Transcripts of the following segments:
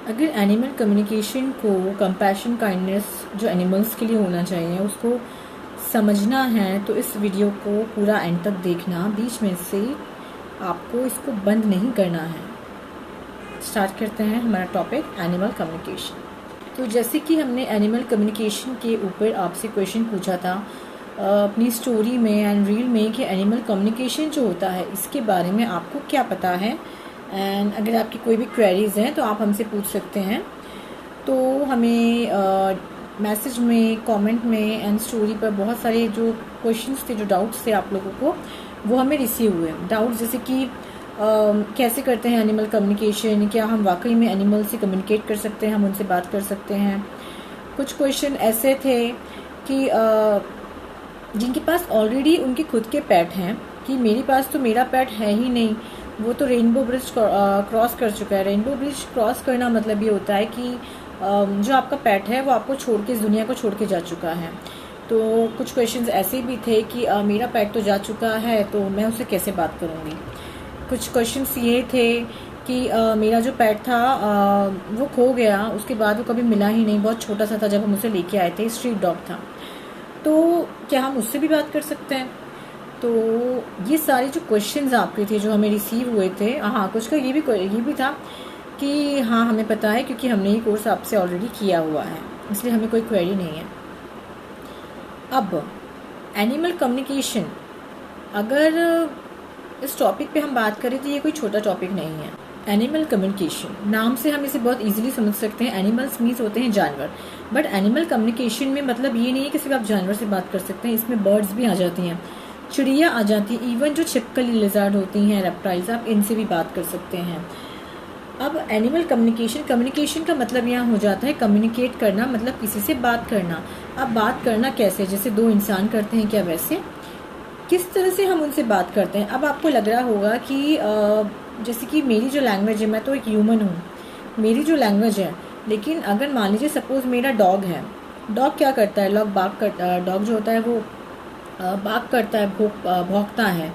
अगर animal communication को compassion kindness जो एनिमल्स के लिए होना चाहिए उसको समझना है तो इस वीडियो को पूरा एंड तक देखना, बीच में से आपको इसको बंद नहीं करना है। स्टार्ट करते हैं हमारा टॉपिक एनिमल कम्युनिकेशन। तो जैसे कि हमने एनिमल कम्युनिकेशन के ऊपर आपसे क्वेश्चन पूछा था अपनी स्टोरी में एंड रील में कि एनिमल कम्युनिकेशन जो होता है इसके बारे में आपको क्या पता है, एंड अगर आपकी कोई भी क्वेरीज हैं तो आप हमसे पूछ सकते हैं। तो हमें मैसेज में, कमेंट में एंड स्टोरी पर बहुत सारे जो क्वेश्चंस थे, जो डाउट्स थे आप लोगों को, वो हमें रिसीव हुए। डाउट्स जैसे कि कैसे करते हैं एनिमल कम्युनिकेशन, क्या हम वाकई में एनिमल से कम्युनिकेट कर सकते हैं, हम उनसे बात कर सकते हैं। कुछ क्वेश्चन ऐसे थे कि जिनके पास ऑलरेडी उनके खुद के पेट हैं, कि मेरे पास तो मेरा पेट है ही नहीं, वो तो रेनबो ब्रिज क्रॉस कर चुका है। रेनबो ब्रिज क्रॉस करना मतलब ये होता है कि जो आपका पेट है वो आपको छोड़ के, इस दुनिया को छोड़ के जा चुका है। तो कुछ क्वेश्चंस ऐसे भी थे कि मेरा पेट तो जा चुका है तो मैं उससे कैसे बात करूँगी। कुछ क्वेश्चंस ये थे कि मेरा जो पेट था वो खो गया, उसके बाद वो कभी मिला ही नहीं, बहुत छोटा सा था जब हम उसे लेके आए थे, स्ट्रीट डॉग था, तो क्या हम उससे भी बात कर सकते हैं। तो ये सारे जो क्वेश्चंस आपके थे जो हमें रिसीव हुए थे, हाँ कुछ का ये भी था कि हाँ हमें पता है क्योंकि हमने ये कोर्स आपसे ऑलरेडी किया हुआ है, इसलिए हमें कोई क्वेरी नहीं है। अब एनिमल कम्युनिकेशन, अगर इस टॉपिक पे हम बात करें तो ये कोई छोटा टॉपिक नहीं है। एनिमल कम्युनिकेशन नाम से हम इसे बहुत इजीली समझ सकते हैं। एनिमल्स मीन्स होते हैं जानवर, बट एनिमल कम्युनिकेशन में मतलब ये नहीं है कि सिर्फ आप जानवर से बात कर सकते हैं, इसमें बर्ड्स भी आ जाती हैं, चिड़िया आ जाती है, इवन जो छिपकली लिजर्ड होती हैं, रेप्टाइल्स, आप इनसे भी बात कर सकते हैं। अब एनिमल कम्युनिकेशन का मतलब यहाँ हो जाता है कम्युनिकेट करना, मतलब किसी से बात करना। अब बात करना कैसे, जैसे दो इंसान करते हैं क्या वैसे किस तरह से हम उनसे बात करते हैं। अब आपको लग रहा होगा कि जैसे कि मेरी जो लैंग्वेज है, मैं तो एक ह्यूमन हूँ, मेरी जो लैंग्वेज है, लेकिन अगर मान लीजिए सपोज मेरा डॉग है, डॉग क्या करता है, डॉग जो होता है वो बाक करता है, भौंकता है,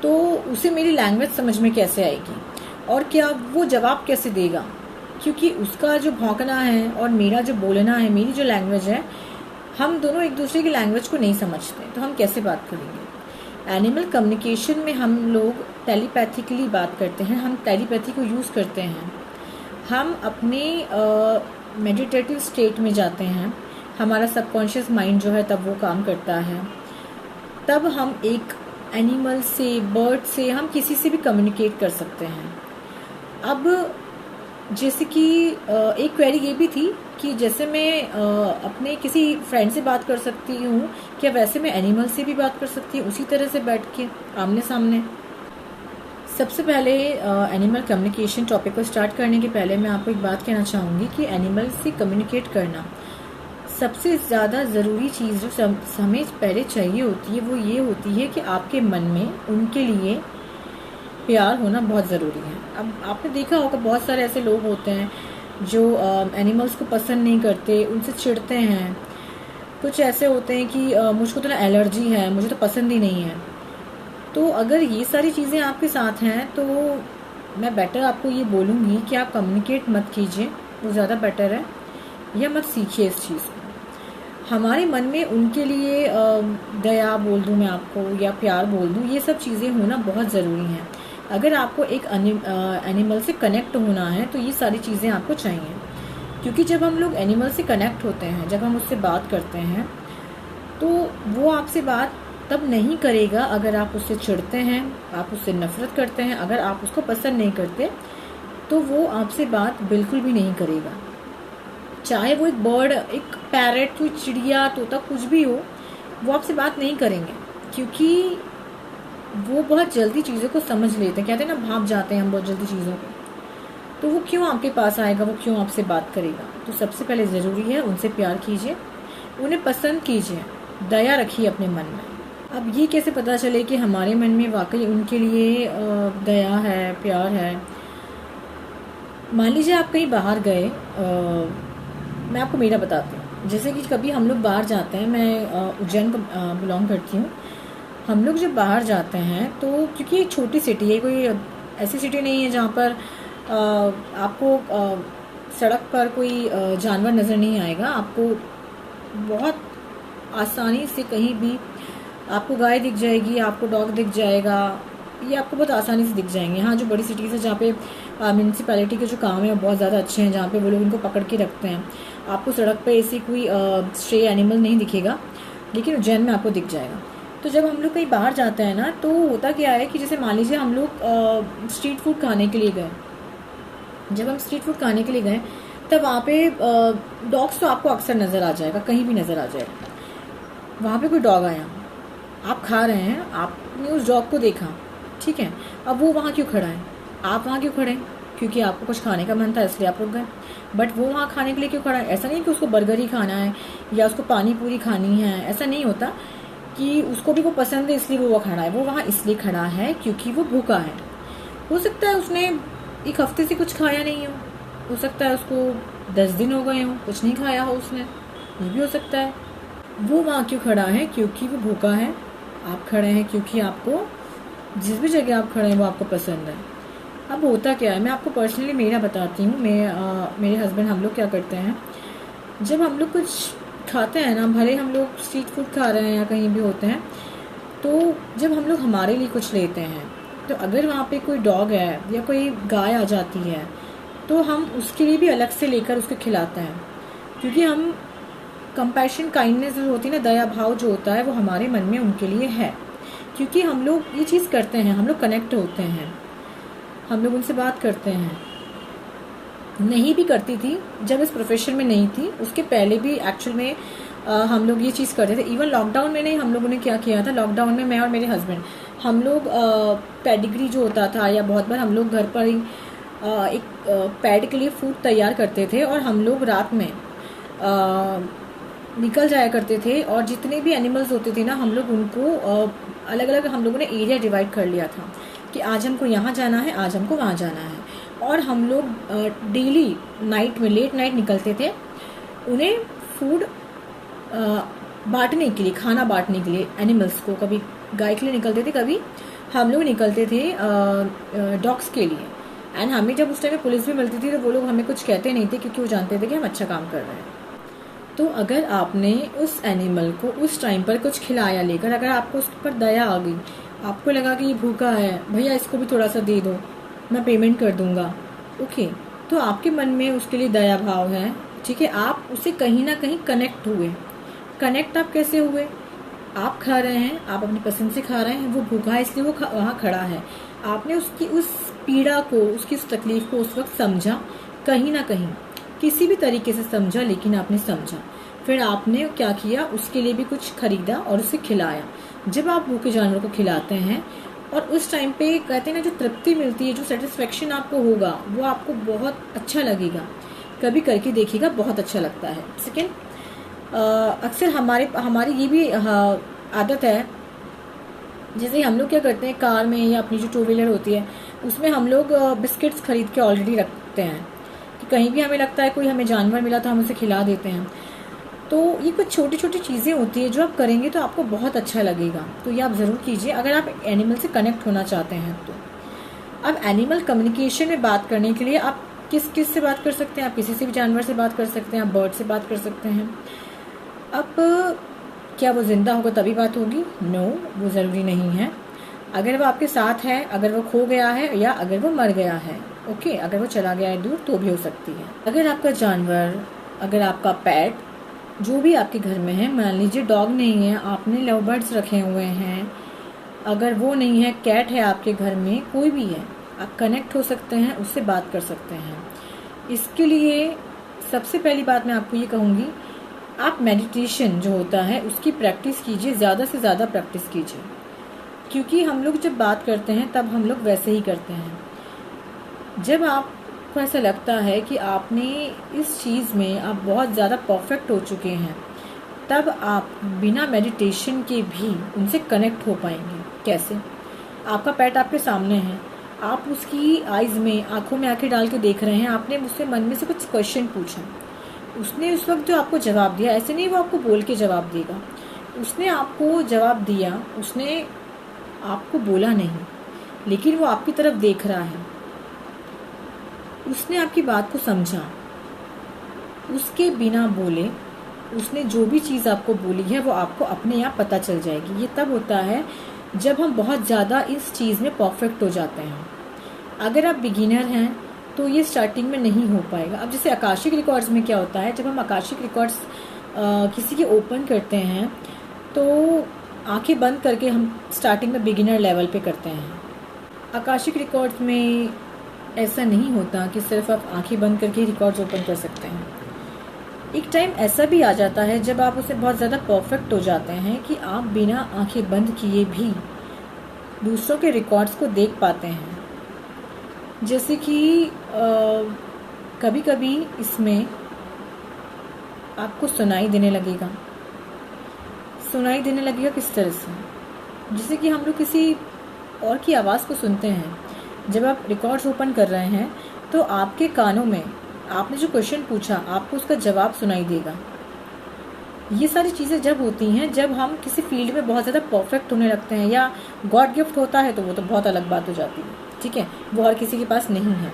तो उसे मेरी लैंग्वेज समझ में कैसे आएगी और क्या वो जवाब कैसे देगा, क्योंकि उसका जो भौंकना है और मेरा जो बोलना है, मेरी जो लैंग्वेज है, हम दोनों एक दूसरे की लैंग्वेज को नहीं समझते, तो हम कैसे बात करेंगे। एनिमल कम्युनिकेशन में हम लोग टेलीपैथिकली बात करते हैं, हम टेलीपैथी को यूज़ करते हैं। हम अपने मेडिटेटिव स्टेट में जाते हैं, हमारा सबकॉन्शियस माइंड जो है तब वो काम करता है, तब हम एक एनिमल से, बर्ड से, हम किसी से भी कम्युनिकेट कर सकते हैं। अब जैसे कि एक क्वेरी ये भी थी कि जैसे मैं अपने किसी फ्रेंड से बात कर सकती हूँ, क्या वैसे मैं एनिमल से भी बात कर सकती हूँ उसी तरह से बैठ के आमने सामने। सबसे पहले एनिमल कम्युनिकेशन टॉपिक को स्टार्ट करने के पहले मैं आपको एक बात कहना चाहूँगी कि एनिमल से कम्युनिकेट करना सबसे ज़्यादा ज़रूरी चीज़ जो हमें पहले चाहिए होती है वो ये होती है कि आपके मन में उनके लिए प्यार होना बहुत ज़रूरी है। अब आपने देखा होगा बहुत सारे ऐसे लोग होते हैं जो एनिमल्स को पसंद नहीं करते, उनसे चिढ़ते हैं। कुछ ऐसे होते हैं कि मुझको तो ना एलर्जी है, मुझे तो पसंद ही नहीं है। तो अगर ये सारी चीज़ें आपके साथ हैं तो मैं बेटर आपको ये बोलूँगी कि आप कम्युनिकेट मत कीजिए, वो ज़्यादा बेटर है, या मत सीखिए इस चीज़ को। हमारे मन में उनके लिए दया बोल दूँ मैं आपको, या प्यार बोल दूँ, ये सब चीज़ें होना बहुत ज़रूरी हैं। अगर आपको एक एनिमल से कनेक्ट होना है तो ये सारी चीज़ें आपको चाहिए, क्योंकि जब हम लोग एनिमल से कनेक्ट होते हैं, जब हम उससे बात करते हैं, तो वो आपसे बात तब नहीं करेगा अगर आप उससे चिढ़ते हैं, आप उससे नफरत करते हैं, अगर आप उसको पसंद नहीं करते तो वो आपसे बात बिल्कुल भी नहीं करेगा। चाहे वो एक बर्ड, एक पैरट, कोई चिड़िया, तोता, कुछ भी हो, वो आपसे बात नहीं करेंगे, क्योंकि वो बहुत जल्दी चीज़ों को समझ लेते हैं। कहते हैं ना, भाप जाते हैं हम बहुत जल्दी चीज़ों को, तो वो क्यों आपके पास आएगा, वो क्यों आपसे बात करेगा। तो सबसे पहले ज़रूरी है उनसे प्यार कीजिए, उन्हें पसंद कीजिए, दया रखिए अपने मन में। अब ये कैसे पता चले कि हमारे मन में वाकई उनके लिए दया है, प्यार है। मान लीजिए आप कहीं बाहर गए, मैं आपको मेरा बताती हूँ। जैसे कि कभी हम लोग बाहर जाते हैं, मैं उज्जैन को बिलोंग करती हूँ, हम लोग जब बाहर जाते हैं तो क्योंकि एक छोटी सिटी है, कोई ऐसी सिटी नहीं है जहाँ पर आपको सड़क पर कोई जानवर नज़र नहीं आएगा आपको। बहुत आसानी से कहीं भी आपको गाय दिख जाएगी, आपको डॉग दिख जाएगा, ये आपको बहुत आसानी से दिख जाएंगे। हाँ, जो बड़ी सिटीज़ है जहाँ पे म्यूनसिपैलिटी के जो काम है वो बहुत ज़्यादा अच्छे हैं, जहाँ पे वो लोग इनको पकड़ के रखते हैं, आपको सड़क पे ऐसी कोई स्ट्रे एनिमल नहीं दिखेगा, लेकिन उज्जैन में आपको दिख जाएगा। तो जब हम लोग कहीं बाहर जाते हैं ना, तो होता क्या है कि जैसे मान लीजिए हम लोग स्ट्रीट फूड खाने के लिए गए। जब हम स्ट्रीट फूड खाने के लिए गए तब वहाँ पे डॉग्स तो आपको अक्सर नज़र आ जाएगा, कहीं भी नज़र आ जाएगा। वहाँ पे कोई डॉग आया, आप खा रहे हैं, आपने उस डॉग को देखा, ठीक है, अब वो वहाँ क्यों खड़ा है, आप वहाँ क्यों खड़े हैं? क्योंकि आपको कुछ खाने का मन था इसलिए आप रुक गए। बट वो वहाँ खाने के लिए क्यों खड़ा है? ऐसा नहीं कि उसको बर्गर ही खाना है या उसको पानी पूरी खानी है, ऐसा नहीं होता कि उसको भी वो पसंद है इसलिए वो खड़ा है। वो वहाँ इसलिए खड़ा है क्योंकि वो भूखा है। हो सकता है उसने एक हफ्ते से कुछ खाया नहीं हो सकता है उसको 10 दिन हो गए हों कुछ नहीं खाया हो उसने, ये भी हो सकता है। वो वहाँ क्यों खड़ा है? क्योंकि वो भूखा है। आप खड़े हैं क्योंकि आपको जिस भी जगह आप खड़े हैं वो आपको पसंद है। अब होता क्या है, मैं आपको पर्सनली मेरा बताती हूँ। मेरे हस्बैंड, हम लोग क्या करते हैं, जब हम लोग कुछ खाते हैं ना, भले हम लोग स्ट्रीट फूड खा रहे हैं या कहीं भी होते हैं, तो जब हम लोग हमारे लिए कुछ लेते हैं, तो अगर वहाँ पे कोई डॉग है या कोई गाय आ जाती है, तो हम उसके लिए भी अलग से लेकर उसको खिलाते हैं। क्योंकि हम कंपैशन, काइंडनेस जो होती है ना, दया भाव जो होता है, वो हमारे मन में उनके लिए है। क्योंकि हम लोग ये चीज़ करते हैं, हम लोग कनेक्ट होते हैं, हम लोग उनसे बात करते हैं। नहीं भी करती थी जब इस प्रोफेशन में नहीं थी, उसके पहले भी एक्चुअल में हम लोग ये चीज़ करते थे। इवन लॉकडाउन में नहीं, हम लोगों ने क्या किया था, लॉकडाउन में मैं और मेरे हस्बैंड, हम लोग पेडिग्री जो होता था, या बहुत बार हम लोग घर पर ही एक पैड के लिए फूड तैयार करते थे, और हम लोग रात में निकल जाया करते थे, और जितने भी एनिमल्स होते थे ना, हम लोग उनको अलग अलग, हम लोगों ने एरिया डिवाइड कर लिया था कि आज हमको यहाँ जाना है, आज हमको वहाँ जाना है। और हम लोग डेली नाइट में, लेट नाइट निकलते थे उन्हें फूड बांटने के लिए, खाना बांटने के लिए एनिमल्स को। कभी गाय के लिए निकलते थे, कभी हम लोग निकलते थे डॉग्स के लिए। एंड हमें जब उस टाइम में पुलिस भी मिलती थी तो वो लोग हमें कुछ कहते नहीं थे, क्योंकि वो जानते थे कि हम अच्छा काम कर रहे हैं। तो अगर आपने उस एनिमल को उस टाइम पर कुछ खिलाया लेकर, अगर आपको उस पर दया आ गई, आपको लगा कि ये भूखा है, भैया इसको भी थोड़ा सा दे दो, मैं पेमेंट कर दूंगा, ओके, तो आपके मन में उसके लिए दया भाव है, ठीक है, आप उसे कहीं ना कहीं कनेक्ट हुए। कनेक्ट आप कैसे हुए? आप खा रहे हैं, आप अपनी पसंद से खा रहे हैं, वो भूखा है इसलिए वो वहाँ खड़ा है। आपने उसकी उस पीड़ा को, उसकी उस तकलीफ को उस वक्त समझा, कहीं ना कहीं किसी भी तरीके से समझा, लेकिन आपने समझा। फिर आपने क्या किया, उसके लिए भी कुछ खरीदा और उसे खिलाया। जब आप भूखे जानवर को खिलाते हैं और उस टाइम पे कहते हैं ना, जो तृप्ति मिलती है, जो सेटिस्फेक्शन आपको होगा, वो आपको बहुत अच्छा लगेगा। कभी करके देखिएगा, बहुत अच्छा लगता है। सेकेंड, अक्सर हमारी ये भी आदत है, जैसे हम लोग क्या करते हैं, कार में या अपनी जो टू व्हीलर होती है उसमें हम लोग बिस्किट्स खरीद के ऑलरेडी रखते हैं कि कहीं भी हमें लगता है कोई हमें जानवर मिला तो हम उसे खिला देते हैं। तो ये कुछ छोटी छोटी चीज़ें होती है जो आप करेंगे तो आपको बहुत अच्छा लगेगा। तो ये आप ज़रूर कीजिए अगर आप एनिमल से कनेक्ट होना चाहते हैं। तो अब एनिमल कम्युनिकेशन में बात करने के लिए आप किस से बात कर सकते हैं? आप किसी से भी जानवर से बात कर सकते हैं, आप बर्ड से बात कर सकते हैं। अब क्या वो जिंदा होगा तभी बात होगी? नो, वो ज़रूरी नहीं है। अगर वो आपके साथ है, अगर वो खो गया है, या अगर वो मर गया है, ओके, अगर वो चला गया है दूर, तो भी हो सकती है। अगर आपका जानवर, अगर आपका पेट जो भी आपके घर में है, मान लीजिए डॉग नहीं है, आपने लव बर्ड्स रखे हुए हैं, अगर वो नहीं है, कैट है आपके घर में, कोई भी है, आप कनेक्ट हो सकते हैं, उससे बात कर सकते हैं। इसके लिए सबसे पहली बात मैं आपको ये कहूँगी, आप मेडिटेशन जो होता है उसकी प्रैक्टिस कीजिए, ज़्यादा से ज़्यादा प्रैक्टिस कीजिए। क्योंकि हम लोग जब बात करते हैं तब हम लोग वैसे ही करते हैं। जब आपको ऐसा लगता है कि आपने इस चीज़ में आप बहुत ज़्यादा परफेक्ट हो चुके हैं, तब आप बिना मेडिटेशन के भी उनसे कनेक्ट हो पाएंगे। कैसे? आपका पेट आपके सामने है, आप उसकी आइज़ में, आंखों में आंखें डाल के देख रहे हैं, आपने मुझसे मन में से कुछ क्वेश्चन पूछा, उसने उस वक्त जो आपको जवाब दिया, ऐसे नहीं वो आपको बोल के जवाब देगा, उसने आपको जवाब दिया, उसने आपको बोला नहीं, लेकिन वो आपकी तरफ देख रहा है, उसने आपकी बात को समझा, उसके बिना बोले उसने जो भी चीज़ आपको बोली है वो आपको अपने आप पता चल जाएगी। ये तब होता है जब हम बहुत ज़्यादा इस चीज़ में परफेक्ट हो जाते हैं। अगर आप बिगिनर हैं तो ये स्टार्टिंग में नहीं हो पाएगा। अब जैसे आकाशिक रिकॉर्ड्स में क्या होता है, जब हम आकाशिक रिकॉर्ड्स किसी के ओपन करते हैं तो आंखें बंद करके हम स्टार्टिंग में बिगिनर लेवल पे करते हैं। आकाशिक रिकॉर्ड्स में ऐसा नहीं होता कि सिर्फ आप आंखें बंद करके रिकॉर्ड्स ओपन कर सकते हैं। एक टाइम ऐसा भी आ जाता है जब आप उसे बहुत ज़्यादा परफेक्ट हो जाते हैं कि आप बिना आंखें बंद किए भी दूसरों के रिकॉर्ड्स को देख पाते हैं। जैसे कि कभी कभी इसमें आपको सुनाई देने लगेगा। सुनाई देने लगेगा किस तरह से, जैसे कि हम लोग किसी और की आवाज़ को सुनते हैं। जब आप रिकॉर्ड्स ओपन कर रहे हैं तो आपके कानों में आपने जो क्वेश्चन पूछा आपको उसका जवाब सुनाई देगा। ये सारी चीज़ें जब होती हैं जब हम किसी फील्ड में बहुत ज़्यादा परफेक्ट होने लगते हैं, या गॉड गिफ्ट होता है तो वो तो बहुत अलग बात हो जाती है, ठीक है, वो हर किसी के पास नहीं है।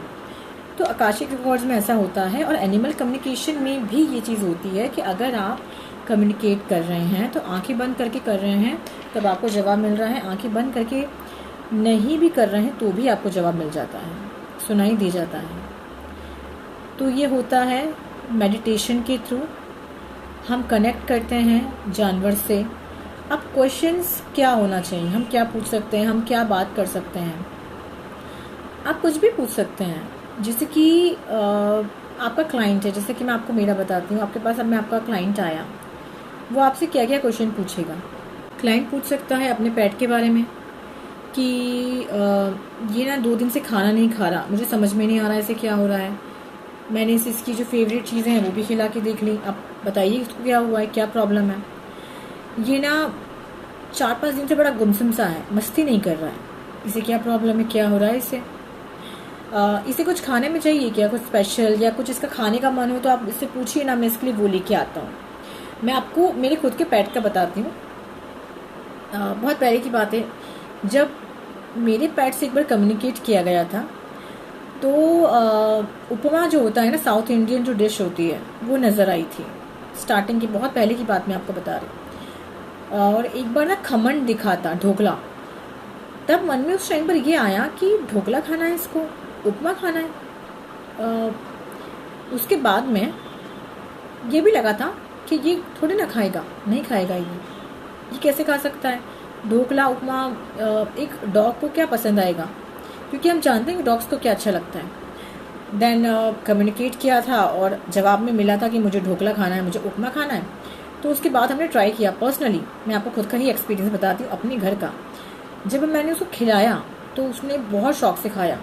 तो आकाशिक रिकॉर्ड्स में ऐसा होता है। और एनिमल कम्युनिकेशन में भी ये चीज़ होती है कि अगर आप कम्युनिकेट कर रहे हैं तो आंखें बंद करके कर रहे हैं तब आपको जवाब मिल रहा है, आंखें बंद करके नहीं भी कर रहे हैं तो भी आपको जवाब मिल जाता है, सुनाई दे जाता है। तो ये होता है मेडिटेशन के थ्रू हम कनेक्ट करते हैं जानवर से। अब क्वेश्चंस क्या होना चाहिए, हम क्या पूछ सकते हैं, हम क्या बात कर सकते हैं। आप कुछ भी पूछ सकते हैं, जैसे कि आपका क्लाइंट है, जैसे कि मैं आपको मेरा बताती हूँ। आपके पास अब मैं आपका क्लाइंट आया, वो आपसे क्या क्या क्वेश्चन पूछेगा। क्लाइंट पूछ सकता है अपने पेट के बारे में कि ये ना 2 दिन से खाना नहीं खा रहा, मुझे समझ में नहीं आ रहा है इसे क्या हो रहा है। मैंने इसकी जो फेवरेट चीज़ें हैं वो भी खिला के देख ली, अब बताइए इसको क्या हुआ है, क्या प्रॉब्लम है। ये ना 4-5 दिन से बड़ा गुमसुम सा है, मस्ती नहीं कर रहा है, इसे क्या प्रॉब्लम है, क्या हो रहा है इसे। इसे कुछ खाने में चाहिए क्या, कुछ स्पेशल या कुछ इसका खाने का मन हो तो आप इससे पूछिए ना, मैं इसके लिए वो लेके आता हूँ। मैं आपको मेरे खुद के पेट का बताती हूँ। बहुत पहले की बात है, जब मेरे पेट से एक बार कम्युनिकेट किया गया था तो उपमा जो होता है ना, साउथ इंडियन जो डिश होती है, वो नज़र आई थी। स्टार्टिंग की बहुत पहले की बात मैं आपको बता रही हूँ। और एक बार ना खमन दिखा था, ढोकला। तब मन में उस टाइम पर ये आया कि ढोकला खाना है इसको, उपमा खाना है। उसके बाद में ये भी लगा था कि ये थोड़ी ना खाएगा, नहीं खाएगा, ये कैसे खा सकता है ढोकला उपमा। एक डॉग को क्या पसंद आएगा, क्योंकि हम जानते हैं कि डॉग्स को क्या अच्छा लगता है। देन कम्युनिकेट किया था और जवाब में मिला था कि मुझे ढोकला खाना है, मुझे उपमा खाना है। तो उसके बाद हमने ट्राई किया। पर्सनली मैं आपको खुद का ही एक्सपीरियंस बताती हूँ, अपने घर का। जब मैंने उसको खिलाया तो उसने बहुत शौक से खाया।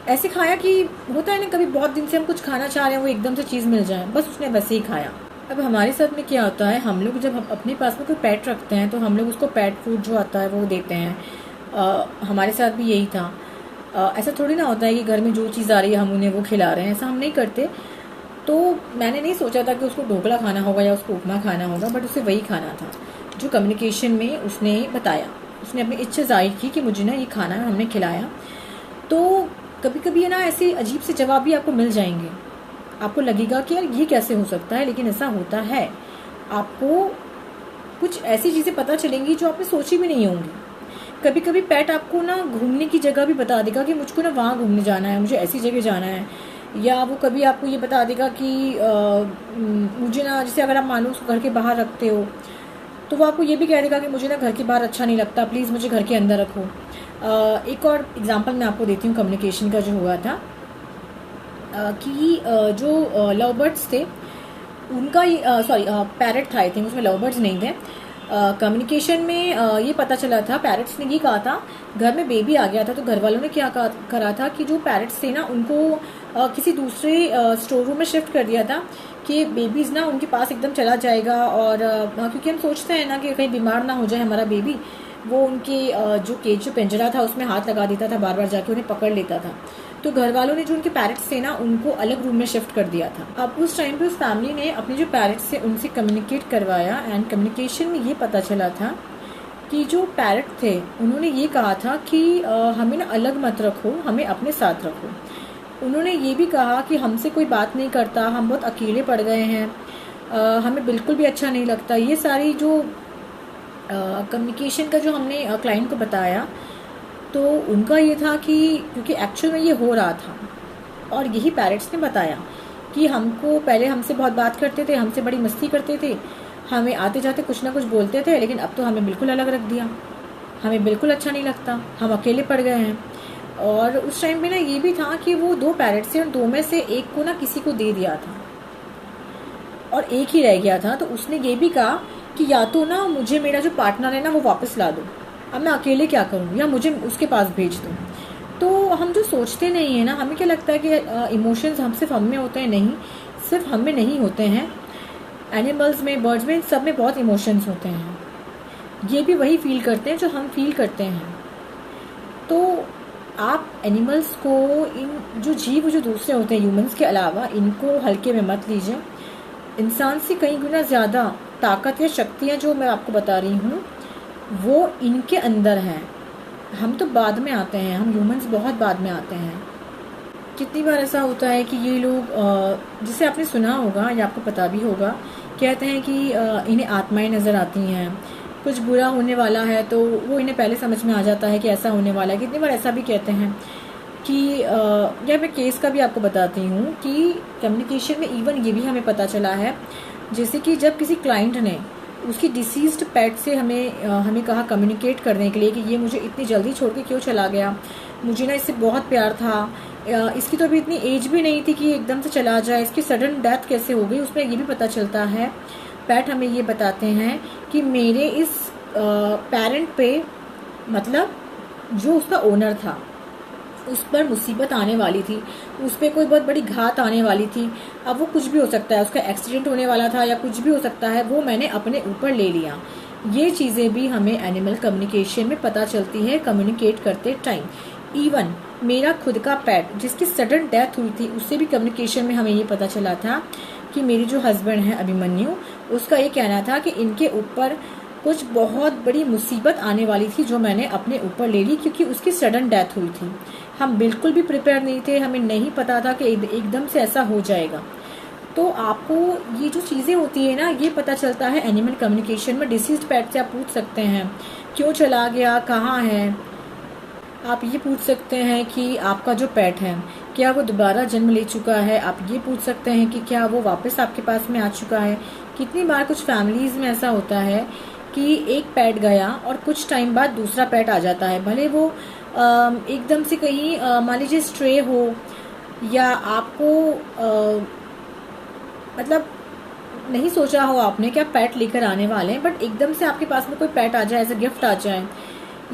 ऐसे खाया कि होता है ना, कभी बहुत दिन से हम कुछ खाना चाह रहे हैं, वो एकदम से चीज़ मिल जाए, बस उसने वैसे ही खाया। अब हमारे साथ में क्या होता है, हम लोग जब अपने पास में कोई पेट रखते हैं तो हम लोग उसको पेट फूड जो आता है वो देते हैं। हमारे साथ भी यही था। ऐसा थोड़ी ना होता है कि घर में जो चीज़ आ रही है हम उन्हें वो खिला रहे हैं, ऐसा हम नहीं करते। तो मैंने नहीं सोचा था कि उसको ढोकला खाना होगा या उसको उपमा खाना होगा, बट उसे वही खाना था जो कम्युनिकेशन में उसने बताया। उसने अपनी इच्छा जाहिर की कि मुझे ना ये खाना है, हमने खिलाया। तो कभी कभी ना ऐसे अजीब से जवाब भी आपको मिल जाएंगे, आपको लगेगा कि यार ये कैसे हो सकता है, लेकिन ऐसा होता है। आपको कुछ ऐसी चीज़ें पता चलेंगी जो आपने सोची भी नहीं होंगी। कभी कभी पेट आपको ना घूमने की जगह भी बता देगा कि मुझको ना वहाँ घूमने जाना है, मुझे ऐसी जगह जाना है। या वो कभी आपको ये बता देगा कि मुझे ना, जैसे अगर आप मान लो उसको घर के बाहर रखते हो तो वो आपको ये भी कह देगा कि मुझे ना घर के बाहर अच्छा नहीं लगता, प्लीज़ मुझे घर के अंदर रखो। एक और एग्जांपल मैं आपको देती हूँ कम्युनिकेशन का जो हुआ था कि जो लव बर्ड्स थे उनका, पैरट था आई थिंक, उसमें लव बर्ड्स नहीं थे। कम्युनिकेशन में ये पता चला था, पैरट्स ने ये कहा था, घर में बेबी आ गया था तो घर वालों ने क्या करा था कि जो पैरट्स थे ना उनको किसी दूसरे स्टोर रूम में शिफ्ट कर दिया था कि बेबीज़ ना उनके पास एकदम चला जाएगा। और क्योंकि हम सोचते हैं ना कि कहीं बीमार ना हो जाए हमारा बेबी, वो उनके जो केज जो पिंजरा था उसमें हाथ लगा देता था, बार बार जाके उन्हें पकड़ लेता था। तो घर वालों ने जो उनके पैरट्स थे ना उनको अलग रूम में शिफ्ट कर दिया था। अब उस टाइम पे उस फैमिली ने अपने जो पैरट्स थे उनसे कम्युनिकेट करवाया, एंड कम्युनिकेशन में ये पता चला था कि जो पैरट थे उन्होंने ये कहा था कि हमें ना अलग मत रखो, हमें अपने साथ रखो। उन्होंने ये भी कहा कि हमसे कोई बात नहीं करता, हम बहुत अकेले पड़ गए हैं, हमें बिल्कुल भी अच्छा नहीं लगता। ये सारी जो कम्युनिकेशन का जो हमने क्लाइंट को बताया, तो उनका ये था कि क्योंकि एक्चुअल में ये हो रहा था, और यही पेरेंट्स ने बताया कि हमको पहले हमसे बहुत बात करते थे, हमसे बड़ी मस्ती करते थे, हमें आते जाते कुछ ना कुछ बोलते थे, लेकिन अब तो हमें बिल्कुल अलग रख दिया, हमें बिल्कुल अच्छा नहीं लगता, हम अकेले पड़ गए हैं। और उस टाइम पे ना ये भी था कि वो 2 पेरेंट्स थे, और 2 में से एक को ना किसी को दे दिया था और एक ही रह गया था। तो उसने ये भी कहा कि या तो ना मुझे मेरा जो पार्टनर है ना वो वापस ला दो, अब मैं अकेले क्या करूँ, या मुझे उसके पास भेज दो। तो हम जो सोचते नहीं है ना, हमें क्या लगता है कि इमोशंस हम सिर्फ हम में होते हैं, नहीं, सिर्फ हम में नहीं होते हैं, एनिमल्स में, बर्ड्स में, सब में बहुत इमोशंस होते हैं। ये भी वही फील करते हैं जो हम फील करते हैं। तो आप एनिमल्स को, इन जो जीव जो दूसरे होते हैं ह्यूमंस के अलावा, इनको हल्के में मत लीजिए। इंसान से कई गुना ज़्यादा ताकत या शक्तियाँ जो मैं आपको बता रही हूँ वो इनके अंदर हैं। हम तो बाद में आते हैं, हम ह्यूमंस बहुत बाद में आते हैं। कितनी बार ऐसा होता है कि ये लोग, जिसे आपने सुना होगा या आपको पता भी होगा, कहते हैं कि इन्हें आत्माएं नज़र आती हैं, कुछ बुरा होने वाला है तो वो इन्हें पहले समझ में आ जाता है कि ऐसा होने वाला है। कितनी बार ऐसा भी कहते हैं कि या मैं केस का भी आपको बताती हूँ कि कम्युनिकेशन में इवन ये भी हमें पता चला है, जैसे कि जब किसी क्लाइंट ने उसकी डिसीज्ड पेट से हमें कहा कम्युनिकेट करने के लिए कि ये मुझे इतनी जल्दी छोड़ के क्यों चला गया, मुझे ना इससे बहुत प्यार था, इसकी तो अभी इतनी एज भी नहीं थी कि एकदम से चला जाए, इसकी सडन डेथ कैसे हो गई। उसमें ये भी पता चलता है, पेट हमें ये बताते हैं कि मेरे इस पेरेंट पे, मतलब जो उसका ओनर था, उस पर मुसीबत आने वाली थी, उस पर कोई बहुत बड़ी घात आने वाली थी। अब वो कुछ भी हो सकता है, उसका एक्सीडेंट होने वाला था या कुछ भी हो सकता है, वो मैंने अपने ऊपर ले लिया। ये चीज़ें भी हमें एनिमल कम्युनिकेशन में पता चलती है कम्युनिकेट करते टाइम। इवन मेरा खुद का पेट जिसकी सडन डेथ हुई थी, उससे भी कम्युनिकेशन में हमें ये पता चला था कि मेरी जो हस्बैंड है अभिमन्यु, उसका ये कहना था कि इनके ऊपर कुछ बहुत बड़ी मुसीबत आने वाली थी जो मैंने अपने ऊपर ले ली, क्योंकि उसकी सडन डेथ हुई थी। हम बिल्कुल भी प्रिपेयर नहीं थे, हमें नहीं पता था कि एकदम से ऐसा हो जाएगा। तो आपको ये जो चीज़ें होती है ना, ये पता चलता है एनिमल कम्युनिकेशन में। डिसीज्ड पेट से आप पूछ सकते हैं क्यों चला गया, कहाँ है। आप ये पूछ सकते हैं कि आपका जो पेट है क्या वो दोबारा जन्म ले चुका है। आप ये पूछ सकते हैं कि क्या वो वापस आपके पास में आ चुका है। कितनी बार कुछ फैमिलीज़ में ऐसा होता है कि एक पेट गया और कुछ टाइम बाद दूसरा पेट आ जाता है, भले वो एकदम से कहीं मान लीजिए स्ट्रे हो, या आपको मतलब नहीं सोचा हो आपने कि आप पेट लेकर आने वाले हैं, बट एकदम से आपके पास में कोई पेट आ जाए, एज अ गिफ्ट आ जाए।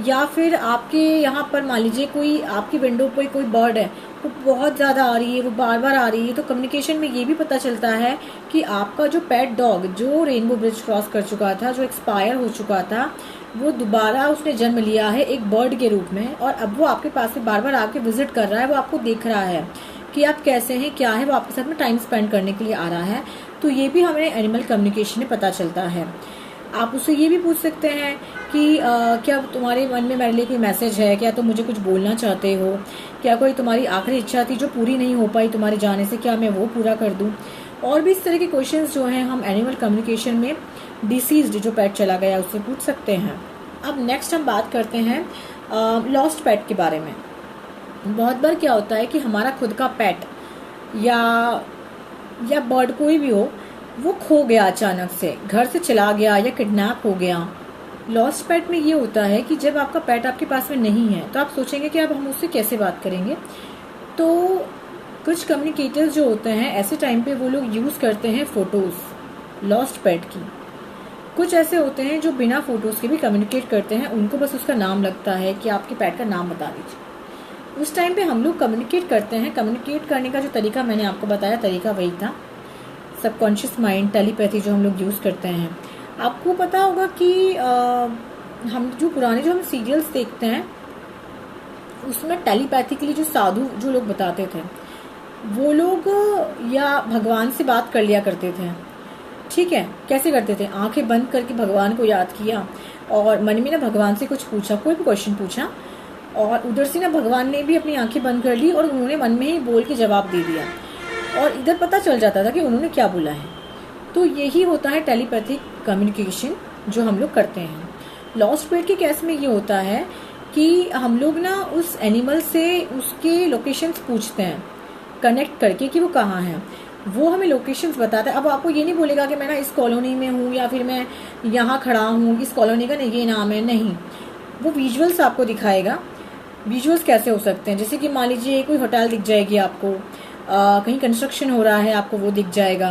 या फिर आपके यहाँ पर मान लीजिए कोई आपकी विंडो पर कोई बर्ड है, वो बहुत ज़्यादा आ रही है, वो बार बार आ रही है। तो कम्युनिकेशन में ये भी पता चलता है कि आपका जो पेट डॉग जो रेनबो ब्रिज क्रॉस कर चुका था, जो एक्सपायर हो चुका था, वो दोबारा उसने जन्म लिया है एक बर्ड के रूप में, और अब वो आपके पास में बार बार आके विजिट कर रहा है। वो आपको देख रहा है कि आप कैसे हैं, क्या है, वो आपके साथ में टाइम स्पेंड करने के लिए आ रहा है। तो ये भी हमें एनिमल कम्युनिकेशन में पता चलता है। आप उससे ये भी पूछ सकते हैं कि क्या तुम्हारे मन में मेरे लिए कोई मैसेज है, क्या तुम मुझे कुछ बोलना चाहते हो, क्या कोई तुम्हारी आखिरी इच्छा थी जो पूरी नहीं हो पाई तुम्हारे जाने से, क्या मैं वो पूरा कर दूं। और भी इस तरह के क्वेश्चंस जो हैं हम एनिमल कम्युनिकेशन में डिसीज्ड जो पेट चला गया उससे पूछ सकते हैं। अब नेक्स्ट हम बात करते हैं लॉस्ट पेट के बारे में। बहुत बार क्या होता है कि हमारा खुद का पेट या बर्ड कोई भी हो, वो खो गया, अचानक से घर से चला गया या किडनैप हो गया। लॉस्ट पेट में ये होता है कि जब आपका पेट आपके पास में नहीं है तो आप सोचेंगे कि अब हम उससे कैसे बात करेंगे। तो कुछ कम्युनिकेटर्स जो होते हैं ऐसे टाइम पे वो लोग यूज़ करते हैं फ़ोटोज़ लॉस्ट पेट की। कुछ ऐसे होते हैं जो बिना फ़ोटोज़ के भी कम्युनिकेट करते हैं, उनको बस उसका नाम लगता है कि आपके पेट का नाम बता दीजिए। उस टाइम पे हम लोग कम्युनिकेट करते हैं। कम्युनिकेट करने का जो तरीका मैंने आपको बताया, तरीका वही था, सबकॉन्शियस माइंड, टेलीपैथी जो हम लोग यूज़ करते हैं। आपको पता होगा कि हम जो सीरियल्स देखते हैं उसमें टेलीपैथी के लिए जो साधु जो लोग बताते थे, वो लोग या भगवान से बात कर लिया करते थे। ठीक है, कैसे करते थे? आंखें बंद करके भगवान को याद किया और मन में ना भगवान से कुछ पूछा, कोई भी क्वेश्चन पूछा, और उधर से ना भगवान ने भी अपनी आंखें बंद कर ली और उन्होंने मन में ही बोल के जवाब दे दिया, और इधर पता चल जाता था कि उन्होंने क्या बोला है। तो यही होता है टेलीपैथिक कम्युनिकेशन जो हम लोग करते हैं। लॉस्ट पेट के केस में ये होता है कि हम लोग ना उस एनिमल से उसके लोकेशंस पूछते हैं कनेक्ट करके कि वो कहाँ है। वो हमें लोकेशंस बताता है। अब आपको ये नहीं बोलेगा कि मैं ना इस कॉलोनी में हूँ या फिर मैं यहाँ खड़ा हूँ, इस कॉलोनी का ये नाम है, नहीं। वो विजुअल्स आपको दिखाएगा। विजुअल्स कैसे हो सकते हैं, जैसे कि मान लीजिए कोई होटल दिख जाएगी आपको, कहीं कंस्ट्रक्शन हो रहा है आपको वो दिख जाएगा,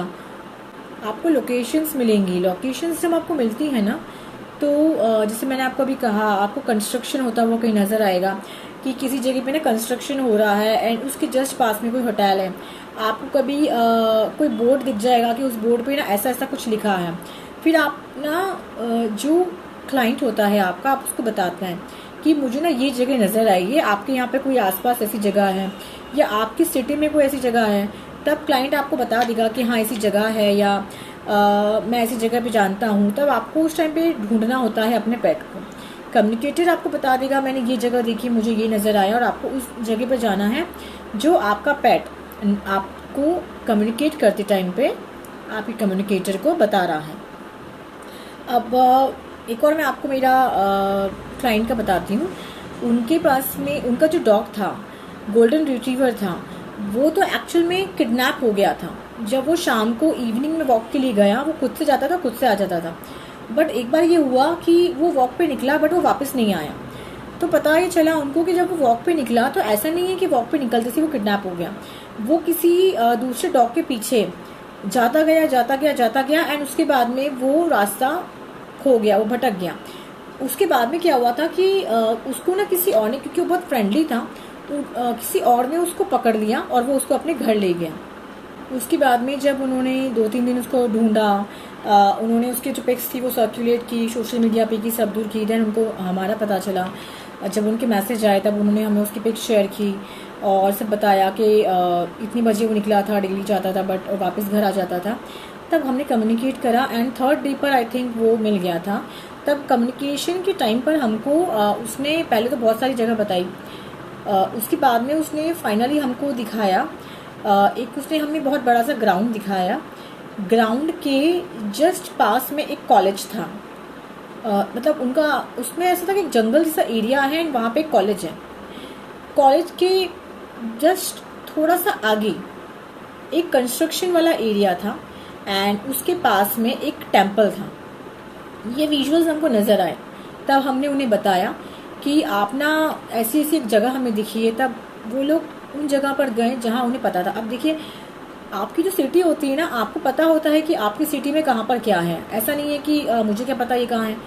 आपको लोकेशंस मिलेंगी। लोकेशंस जब आपको मिलती है ना, तो जैसे मैंने आपको अभी कहा, आपको कंस्ट्रक्शन होता हुआ कहीं नज़र आएगा कि किसी जगह पे ना कंस्ट्रक्शन हो रहा है एंड उसके जस्ट पास में कोई होटल है। आपको कभी कोई बोर्ड दिख जाएगा कि उस बोर्ड पे ना ऐसा ऐसा कुछ लिखा है। फिर आप ना जो क्लाइंट होता है आपका, आप उसको बताते हैं कि मुझे ना ये जगह नज़र आई है, आपके यहाँ पे कोई आसपास ऐसी जगह है या आपकी सिटी में कोई ऐसी जगह है। तब क्लाइंट आपको बता देगा कि हाँ ऐसी जगह है या मैं ऐसी जगह पे जानता हूँ। तब आपको उस टाइम पे ढूंढना होता है अपने पेट को। कम्युनिकेटर आपको बता देगा मैंने ये जगह देखी, मुझे ये नज़र आया, और आपको उस जगह पर जाना है जो आपका पेट आपको कम्युनिकेट करते टाइम पे आपके कम्युनिकेटर को बता रहा है। अब एक और मैं आपको मेरा क्लाइंट का बताती हूँ। उनके पास में उनका जो डॉग था, गोल्डन रिट्रीवर था, वो तो एक्चुअल में किडनैप हो गया था। जब वो शाम को इवनिंग में वॉक के लिए गया, वो खुद से जाता था, खुद से आ जाता था। बट एक बार ये हुआ कि वो वॉक पे निकला बट वो वापस नहीं आया। तो पता ये चला उनको कि जब वो वॉक पे निकला तो ऐसा नहीं है कि वॉक पे निकलते से वो किडनैप हो गया। वो किसी दूसरे डॉग के पीछे जाता गया एंड उसके बाद में वो रास्ता खो गया, वो भटक गया। उसके बाद में क्या हुआ था कि उसको ना किसी और ने, क्योंकि वो बहुत फ्रेंडली था, किसी और ने उसको पकड़ लिया और वो उसको अपने घर ले गया। उसके बाद में जब उन्होंने 2-3 दिन उसको ढूंढा, उन्होंने उसकी जो पिक्स थी वो सर्कुलेट की सोशल मीडिया पे की, सब दूर की। देन उनको हमारा पता चला, जब उनके मैसेज आए तब उन्होंने हमें उसकी पिक्स शेयर की और सब बताया कि इतनी बजे वो निकला था, डेली जाता था बट वापस घर आ जाता था। तब हमने कम्युनिकेट करा एंड 3rd डे पर आई थिंक वो मिल गया था। तब कम्युनिकेशन के टाइम पर हमको उसने पहले तो बहुत सारी जगह बताई, उसके बाद में उसने फाइनली हमको दिखाया, एक उसने हमें बहुत बड़ा सा ग्राउंड दिखाया। ग्राउंड के जस्ट पास में एक कॉलेज था, मतलब उनका उसमें ऐसा था कि जंगल जैसा एरिया है एंड वहाँ पे एक कॉलेज है। कॉलेज के जस्ट थोड़ा सा आगे एक कंस्ट्रक्शन वाला एरिया था एंड उसके पास में एक टेम्पल था। ये विजुअल्स हमको नज़र आए। तब हमने उन्हें बताया कि आप ना ऐसी ऐसी एक जगह हमें दिखी है। तब वो लोग उन जगह पर गए जहाँ उन्हें पता था। अब देखिए, आपकी जो सिटी होती है ना, आपको पता होता है कि आपकी सिटी में कहाँ पर क्या है। ऐसा नहीं है कि मुझे क्या पता ये कहाँ है,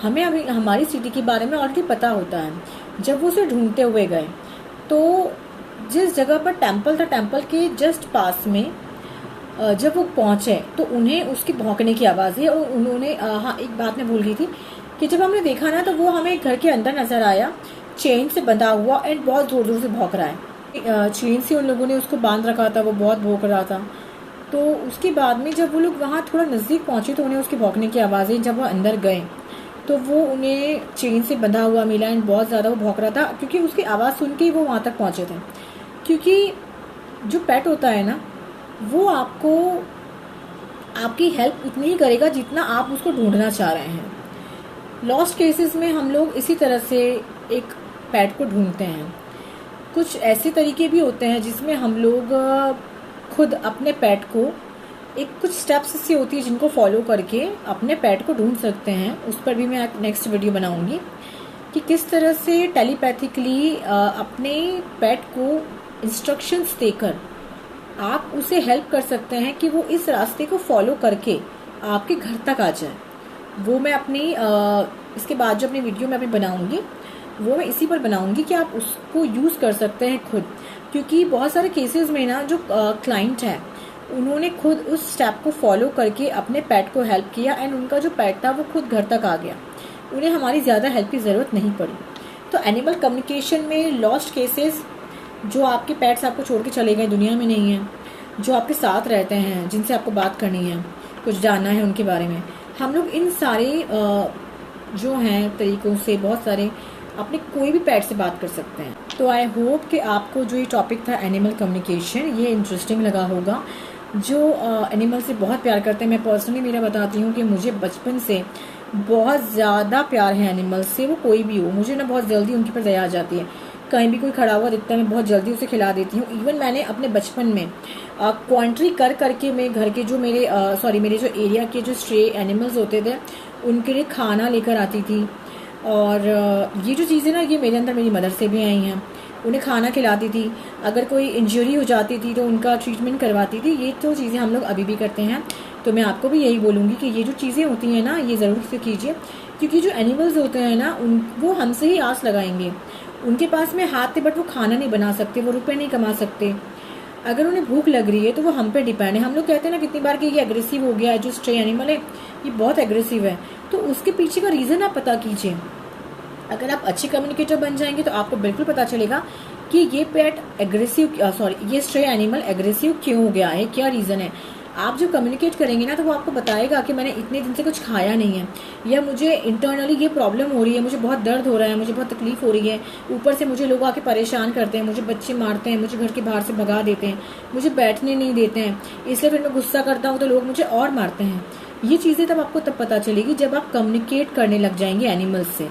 हमें अभी हमारी सिटी के बारे में ऑलरेडी पता होता है। जब वो उसे ढूंढते हुए गए तो जिस जगह पर टेम्पल था, टेम्पल के जस्ट पास में जब वो पहुँचे तो उन्हें उसकी भौंकने की आवाज़ आई। और उन्होंने हाँ, एक बात मैं भूल गई थी कि जब हमने देखा ना तो वो हमें घर के अंदर नज़र आया, चेन से बंधा हुआ एंड बहुत ज़ोर ज़ोर से भौंक रहा है। चेन से उन लोगों ने उसको बांध रखा था, वो बहुत भौंक रहा था। तो उसके बाद में जब वो लोग वहाँ थोड़ा नज़दीक पहुँचे तो उन्हें उसकी भौंकने की आवाज़ आई। जब वो अंदर गए तो वो उन्हें चेन से बंधा हुआ मिला एंड बहुत ज़्यादा वो भौंक रहा था, क्योंकि उसकी आवाज़ सुन के ही वो वहाँ तक पहुँचे थे। क्योंकि जो पेट होता है ना, वो आपको आपकी हेल्प उतनी ही करेगा जितना आप उसको ढूंढना चाह रहे हैं। लॉस्ट केसेस में हम लोग इसी तरह से एक पेट को ढूंढते हैं। कुछ ऐसे तरीके भी होते हैं जिसमें हम लोग खुद अपने पेट को, एक कुछ स्टेप्स ऐसी होती है जिनको फॉलो करके अपने पेट को ढूंढ सकते हैं। उस पर भी मैं नेक्स्ट वीडियो बनाऊंगी कि किस तरह से टेलीपैथिकली अपने पेट को इंस्ट्रक्शंस देकर आप उसे हेल्प कर सकते हैं कि वो इस रास्ते को फॉलो करके आपके घर तक आ जाए। वो मैं अपनी इसके बाद जो अपनी वीडियो में अभी बनाऊंगी वो मैं इसी पर बनाऊंगी कि आप उसको यूज़ कर सकते हैं खुद। क्योंकि बहुत सारे केसेस में ना जो क्लाइंट है उन्होंने खुद उस स्टेप को फॉलो करके अपने पेट को हेल्प किया एंड उनका जो पेट था वो खुद घर तक आ गया, उन्हें हमारी ज़्यादा हेल्प की ज़रूरत नहीं पड़ी। तो एनिमल कम्युनिकेशन में लॉस्ट केसेस, जो आपके पेट्स आपको छोड़ के चले गए, दुनिया में नहीं है, जो आपके साथ रहते हैं, जिनसे आपको बात करनी है, कुछ जानना है उनके बारे में, हम लोग इन सारे जो हैं तरीक़ों से बहुत सारे अपने कोई भी पेट से बात कर सकते हैं। तो आई होप कि आपको जो ये टॉपिक था एनिमल कम्युनिकेशन, ये इंटरेस्टिंग लगा होगा। जो एनिमल से बहुत प्यार करते हैं, मैं पर्सनली मेरा बताती हूँ कि मुझे बचपन से बहुत ज़्यादा प्यार है एनिमल से। वो कोई भी हो, मुझे ना बहुत जल्दी उनके पर दया आ जाती है। कहीं भी कोई खड़ा हुआ दिखता है, मैं बहुत जल्दी उसे खिला देती हूँ। इवन मैंने अपने बचपन में क्वांट्री कर करके मैं घर के जो मेरे जो एरिया के जो स्ट्रे एनिमल्स होते थे उनके लिए खाना लेकर आती थी। और ये जो चीज़ें ना, ये मेरे अंदर मेरी मदर से भी आई हैं। उन्हें खाना खिलाती थी, अगर कोई इंजरी हो जाती थी तो उनका ट्रीटमेंट करवाती थी। ये तो चीज़ें हम लोग अभी भी करते हैं। तो मैं आपको भी यही बोलूँगी कि ये जो चीज़ें होती हैं ना, ये ज़रूर से कीजिए, क्योंकि जो एनिमल्स होते हैं ना वो हमसे ही आस लगाएंगे। उनके पास में हाथ थे बट वो खाना नहीं बना सकते, वो रुपए नहीं कमा सकते। अगर उन्हें भूख लग रही है तो वो हम पे डिपेंड है। हम लोग कहते हैं ना कितनी बार कि ये एग्रेसिव हो गया है, जो स्ट्रे एनिमल है ये बहुत एग्रेसिव है। तो उसके पीछे का रीज़न आप पता कीजिए। अगर आप अच्छे कम्युनिकेटर बन जाएंगे तो आपको बिल्कुल पता चलेगा कि ये पेट ये स्ट्रे एनिमल एग्रेसिव क्यों हो गया है, क्या रीज़न है। आप जो कम्युनिकेट करेंगे ना तो वो आपको बताएगा कि मैंने इतने दिन से कुछ खाया नहीं है, या मुझे इंटरनली ये प्रॉब्लम हो रही है, मुझे बहुत दर्द हो रहा है, मुझे बहुत तकलीफ हो रही है, ऊपर से मुझे लोग आके परेशान करते हैं, मुझे बच्चे मारते हैं, मुझे घर के बाहर से भगा देते हैं, मुझे बैठने नहीं देते हैं, इसलिए फिर मैं गुस्सा करता हूँ तो लोग मुझे और मारते हैं। ये चीज़ें आपको तब पता चलेगी जब आप कम्युनिकेट करने लग जाएंगे एनिमल्स से।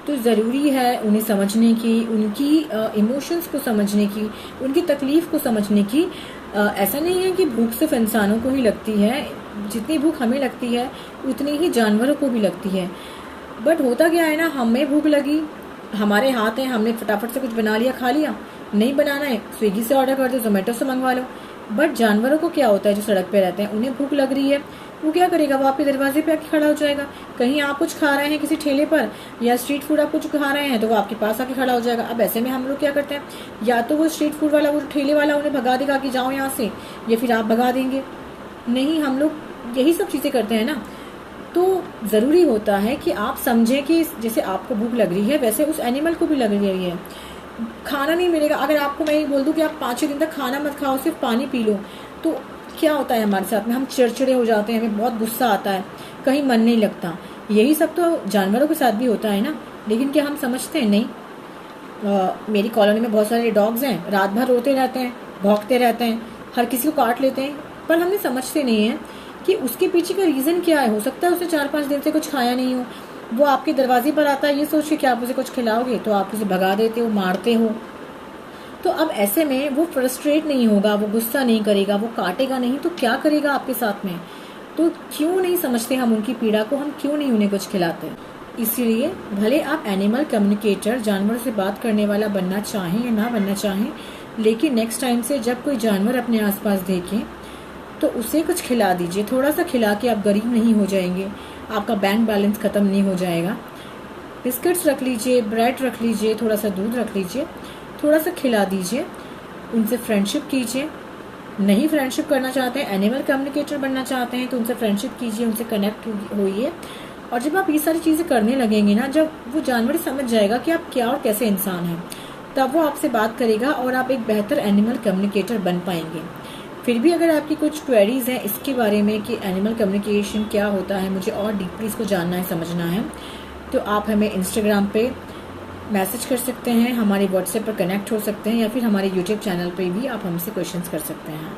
तो ज़रूरी है उन्हें समझने की, उनकी इमोशंस को समझने की, उनकी तकलीफ़ को समझने की। ऐसा नहीं है कि भूख सिर्फ इंसानों को ही लगती है, जितनी भूख हमें लगती है उतनी ही जानवरों को भी लगती है। बट होता क्या है ना, हमें भूख लगी, हमारे हाथ हैं, हमने फटाफट से कुछ बना लिया, खा लिया। नहीं बनाना है स्विगी से ऑर्डर कर दो, जोमेटो से मंगवा लो। बट जानवरों को क्या होता है, जो सड़क पे रहते हैं, उन्हें भूख लग रही है, वो क्या करेगा, वो आपके दरवाजे पे आके खड़ा हो जाएगा। कहीं आप कुछ खा रहे हैं किसी ठेले पर, या स्ट्रीट फूड आप कुछ खा रहे हैं, तो वो आपके पास आके खड़ा हो जाएगा। अब ऐसे में हम लोग क्या करते हैं, या तो वो स्ट्रीट फूड वाला, वो ठेले वाला उन्हें भगा देगा कि जाओ यहाँ से, या फिर आप भगा देंगे। नहीं, हम लोग यही सब चीज़ें करते हैं ना। तो ज़रूरी होता है कि आप समझें कि जैसे आपको भूख लग रही है वैसे उस एनिमल को भी लग रही है। खाना नहीं मिलेगा, अगर आपको मैं ये बोल दूं कि आप 5-6 दिन तक खाना मत खाओ, सिर्फ पानी पी लो, तो क्या होता है हमारे साथ में, हम चिड़चिड़े हो जाते हैं, हमें बहुत गुस्सा आता है, कहीं मन नहीं लगता। यही सब तो जानवरों के साथ भी होता है ना, लेकिन क्या हम समझते हैं? नहीं। मेरी कॉलोनी में बहुत सारे डॉग्स हैं, रात भर रोते रहते हैं, भौंकते रहते हैं, हर किसी को काट लेते हैं, पर हमने समझते नहीं है कि उसके पीछे का रीज़न क्या है। हो सकता है उसे 4-5 दिन से कुछ खाया नहीं हो, वो आपके दरवाजे पर आता है ये सोच के कि आप उसे कुछ खिलाओगे, तो आप उसे भगा देते हो, मारते हो। तो अब ऐसे में वो फ्रस्ट्रेट नहीं होगा, वो गुस्सा नहीं करेगा, वो काटेगा नहीं, तो क्या करेगा आपके साथ में? तो क्यों नहीं समझते हम उनकी पीड़ा को, हम क्यों नहीं उन्हें कुछ खिलाते? इसीलिए भले आप एनिमल कम्युनिकेटर, जानवर से बात करने वाला बनना चाहें या ना बनना चाहें, लेकिन नेक्स्ट टाइम से जब कोई जानवर अपने आसपास देखें तो उसे कुछ खिला दीजिए। थोड़ा सा खिला के आप गरीब नहीं हो जाएंगे, आपका बैंक बैलेंस ख़त्म नहीं हो जाएगा। बिस्किट्स रख लीजिए, ब्रेड रख लीजिए, थोड़ा सा दूध रख लीजिए, थोड़ा सा खिला दीजिए, उनसे फ्रेंडशिप कीजिए। नहीं फ्रेंडशिप करना चाहते हैं, एनिमल कम्युनिकेटर बनना चाहते हैं, तो उनसे फ्रेंडशिप कीजिए, उनसे कनेक्ट होइए। और जब आप ये सारी चीज़ें करने लगेंगे ना, जब वो जानवर समझ जाएगा कि आप क्या और कैसे इंसान हैं, तब वो आपसे बात करेगा और आप एक बेहतर एनिमल कम्युनिकेटर बन पाएंगे। फिर भी अगर आपकी कुछ क्वेरीज हैं इसके बारे में कि एनिमल कम्युनिकेशन क्या होता है, मुझे और डीपली इसको जानना है, समझना है, तो आप हमें इंस्टाग्राम पे मैसेज कर सकते हैं, हमारे व्हाट्सएप पर कनेक्ट हो सकते हैं, या फिर हमारे यूट्यूब चैनल पे भी आप हमसे क्वेश्चंस कर सकते हैं।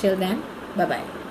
Till then, bye bye.